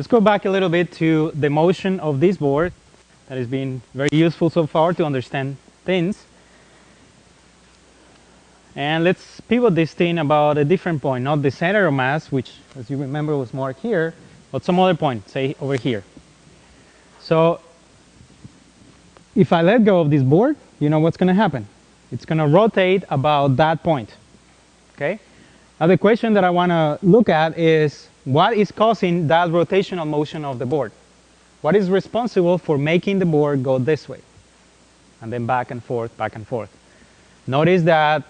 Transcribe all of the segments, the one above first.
Let's go back a little bit to the motion of this board that has been very useful so far to understand things. And let's pivot this thing about a different point, not the center of mass, which as you remember was marked here, but some other point, say over here. So if I let go of this board, you know what's going to happen. It's going to rotate about that point. Okay? Now the question that I want to look at is what is causing that rotational motion of the board? What is responsible for making the board go this way? And then back and forth, back and forth. Notice that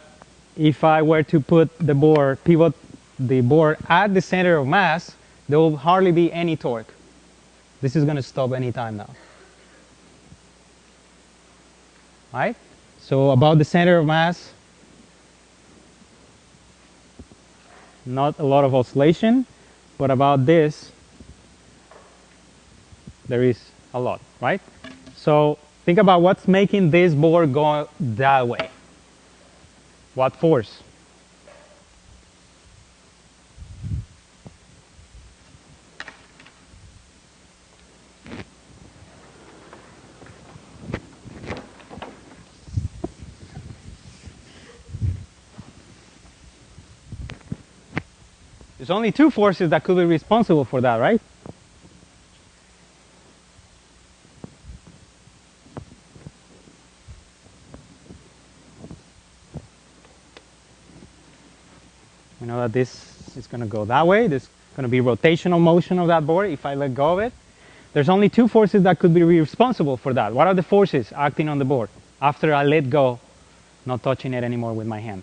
if I were to put the board, pivot the board at the center of mass, there will hardly be any torque. This is going to stop any time now. Right? So about the center of mass, not a lot of oscillation, but about this, there is a lot, right? So think about what's making this board go that way. What force? There's only two forces that could be responsible for that, right? We know that this is going to go that way. There's going to be rotational motion of that board if I let go of it. There's only two forces that could be responsible for that. What are the forces acting on the board after I let go, not touching it anymore with my hand?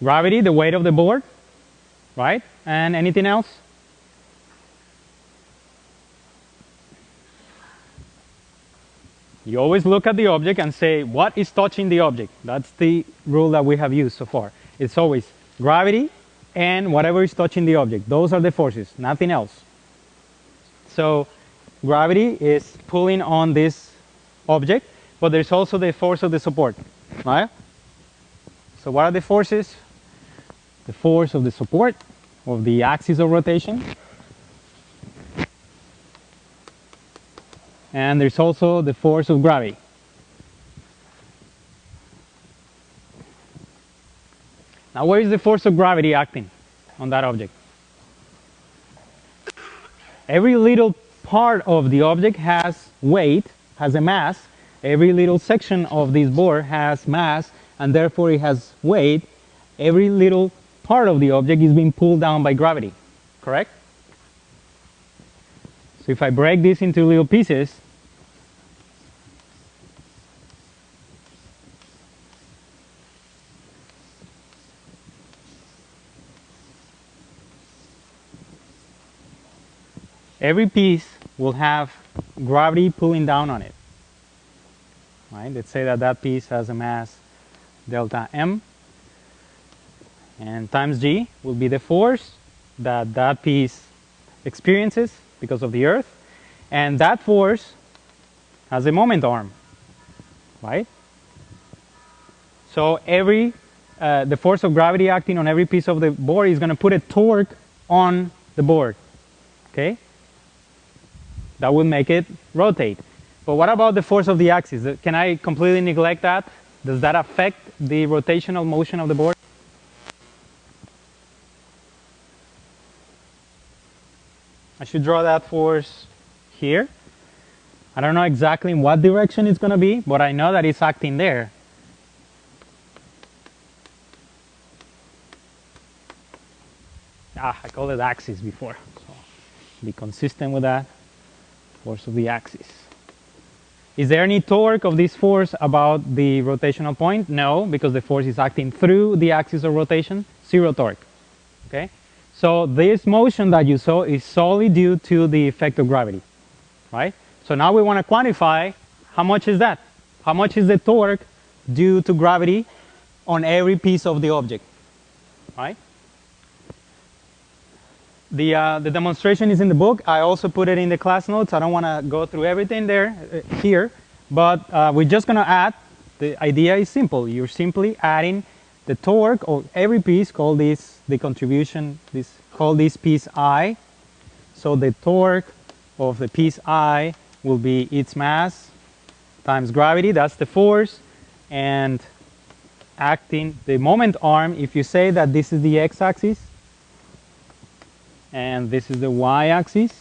Gravity, the weight of the board, right? And anything else? You always look at the object and say, what is touching the object? That's the rule that we have used so far. It's always gravity and whatever is touching the object. Those are the forces, nothing else. So gravity is pulling on this object, but there's also the force of the support, right? So what are the forces? The force of the support of the axis of rotation. And there's also the force of gravity. Now where is the force of gravity acting on that object? Every little part of the object has weight, has a mass. Every little section of this board has mass, and therefore it has weight. Every little part of the object is being pulled down by gravity, correct? So if I break this into little pieces, every piece will have gravity pulling down on it. Right? Let's say that that piece has a mass delta m, and times g will be the force that that piece experiences because of the earth, and that force has a moment arm, right? So the force of gravity acting on every piece of the board is going to put a torque on the board, okay? That will make it rotate. But what about the force of the axis? Can I completely neglect that? Does that affect the rotational motion of the board? I should draw that force here. I don't know exactly in what direction it's going to be, but I know that it's acting there. I called it axis before, so be consistent with that. Force of the axis. Is there any torque of this force about the rotational point? No, because the force is acting through the axis of rotation. Zero torque. Okay? So this motion that you saw is solely due to the effect of gravity. Right? So now we want to quantify how much is that? How much is the torque due to gravity on every piece of the object? Right? The demonstration is in the book. I also put it in the class notes. I don't want to go through everything there here, but we're just going to add. The idea is simple. You're simply adding the torque of every piece, call this the contribution, call this piece I. So the torque of the piece I will be its mass times gravity, that's the force, and acting the moment arm. If you say that this is the x-axis and this is the y-axis,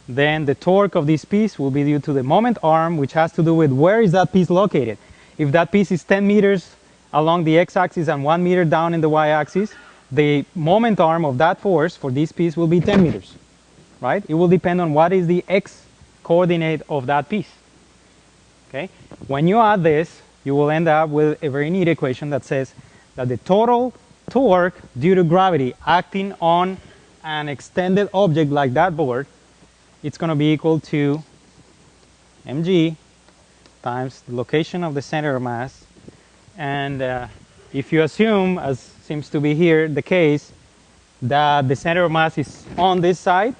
then the torque of this piece will be due to the moment arm, which has to do with where is that piece located. If that piece is 10 meters along the x-axis and 1 meter down in the y-axis, the moment arm of that force for this piece will be 10 meters, right? It will depend on what is the x coordinate of that piece. Okay? When you add this, you will end up with a very neat equation that says that the total torque due to gravity acting on an extended object like that board, it's going to be equal to mg times the location of the center of mass. And if you assume, as seems to be here the case, that the center of mass is on this side,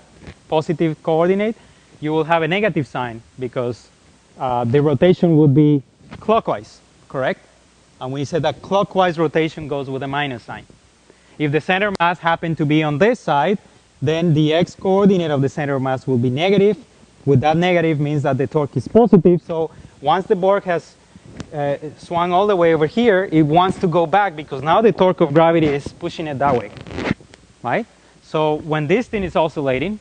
positive coordinate, you will have a negative sign because the rotation would be clockwise, correct? And we said that clockwise rotation goes with a minus sign. If the center of mass happened to be on this side, then the x coordinate of the center of mass will be negative. With that negative means that the torque is positive. So once the board has swung all the way over here, it wants to go back because now the torque of gravity is pushing it that way, right? So when this thing is oscillating,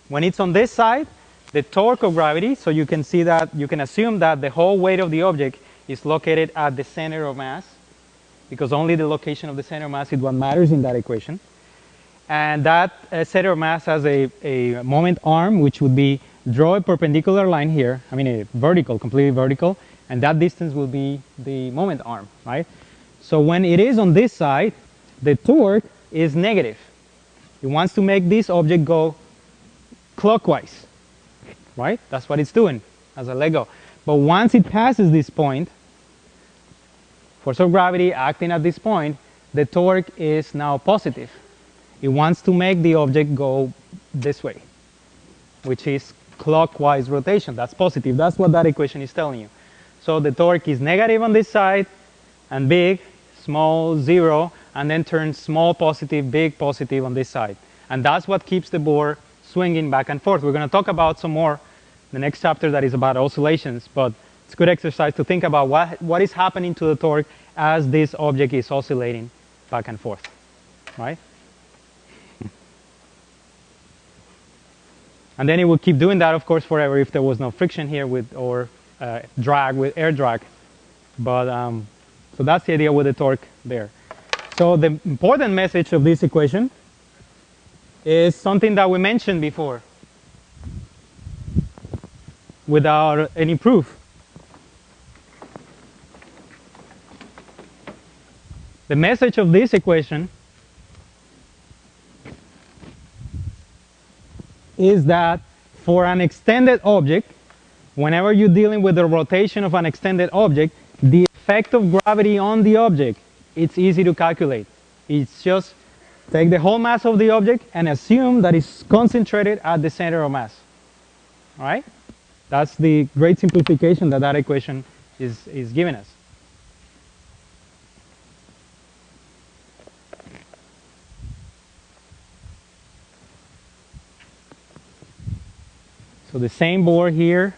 when it's on this side, the torque of gravity, so you can see that, you can assume that the whole weight of the object is located at the center of mass, because only the location of the center of mass is what matters in that equation. And that center of mass has a moment arm, which would be, draw a perpendicular line here, I mean a vertical, completely vertical, and that distance will be the moment arm, right? So when it is on this side, the torque is negative. It wants to make this object go clockwise, right? That's what it's doing as a Lego. But once it passes this point, force of gravity acting at this point, the torque is now positive. It wants to make the object go this way, which is clockwise rotation. That's positive. That's what that equation is telling you. So the torque is negative on this side and big, small, zero, and then turns small positive, big positive on this side. And that's what keeps the board swinging back and forth. We're going to talk about some more in the next chapter that is about oscillations, but it's good exercise to think about what is happening to the torque as this object is oscillating back and forth, right? And then it will keep doing that, of course, forever if there was no friction here with, or drag, with air drag. But so that's the idea with the torque there. So the important message of this equation is something that we mentioned before without any proof. The message of this equation is that for an extended object, whenever you're dealing with the rotation of an extended object, the effect of gravity on the object, it's easy to calculate. It's just take the whole mass of the object and assume that it's concentrated at the center of mass. All right? That's the great simplification that that equation is giving us. So the same board here,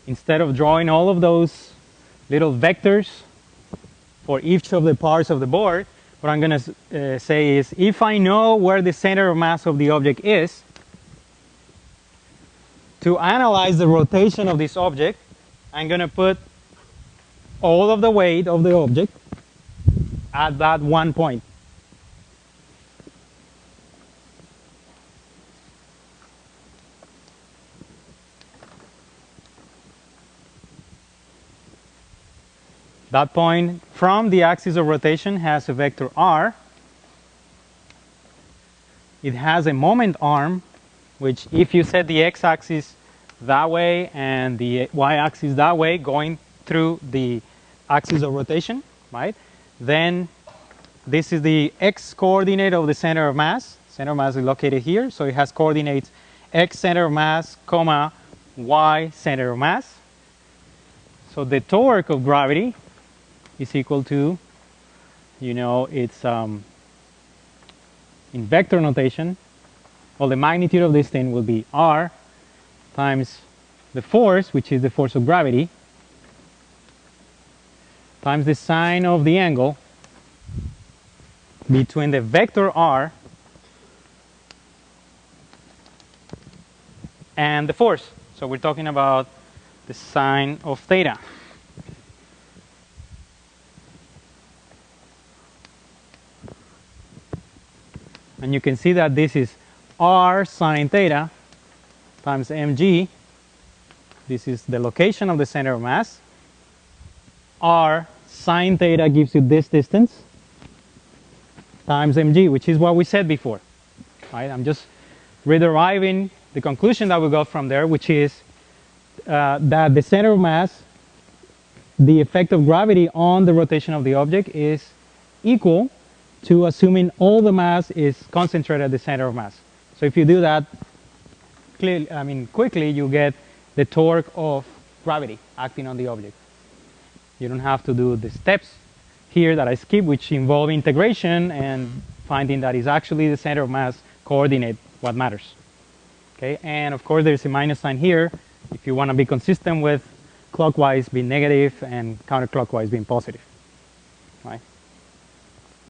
instead of drawing all of those little vectors for each of the parts of the board, what I'm going to say is, if I know where the center of mass of the object is, to analyze the rotation of this object, I'm going to put all of the weight of the object at that one point. That point from the axis of rotation has a vector r. It has a moment arm, which if you set the x-axis that way and the y-axis that way, going through the axis of rotation, right? Then this is the x coordinate of the center of mass. Center of mass is located here, so it has coordinates x center of mass, comma, y center of mass. So the torque of gravity is equal to you know it's in vector notation. Well, the magnitude of this thing will be r times the force, which is the force of gravity, times the sine of the angle between the vector r and the force. So we're talking about the sine of theta. And you can see that this is r sine theta times mg. This is the location of the center of mass. R sine theta gives you this distance times mg, which is what we said before. Right? I'm just rederiving the conclusion that we got from there, which is that the center of mass, the effect of gravity on the rotation of the object, is equal to assuming all the mass is concentrated at the center of mass. So if you do that quickly, you get the torque of gravity acting on the object. You don't have to do the steps here that I skipped, which involve integration and finding that is actually the center of mass coordinate what matters. Okay, and of course there's a minus sign here if you want to be consistent with clockwise being negative and counterclockwise being positive. Right?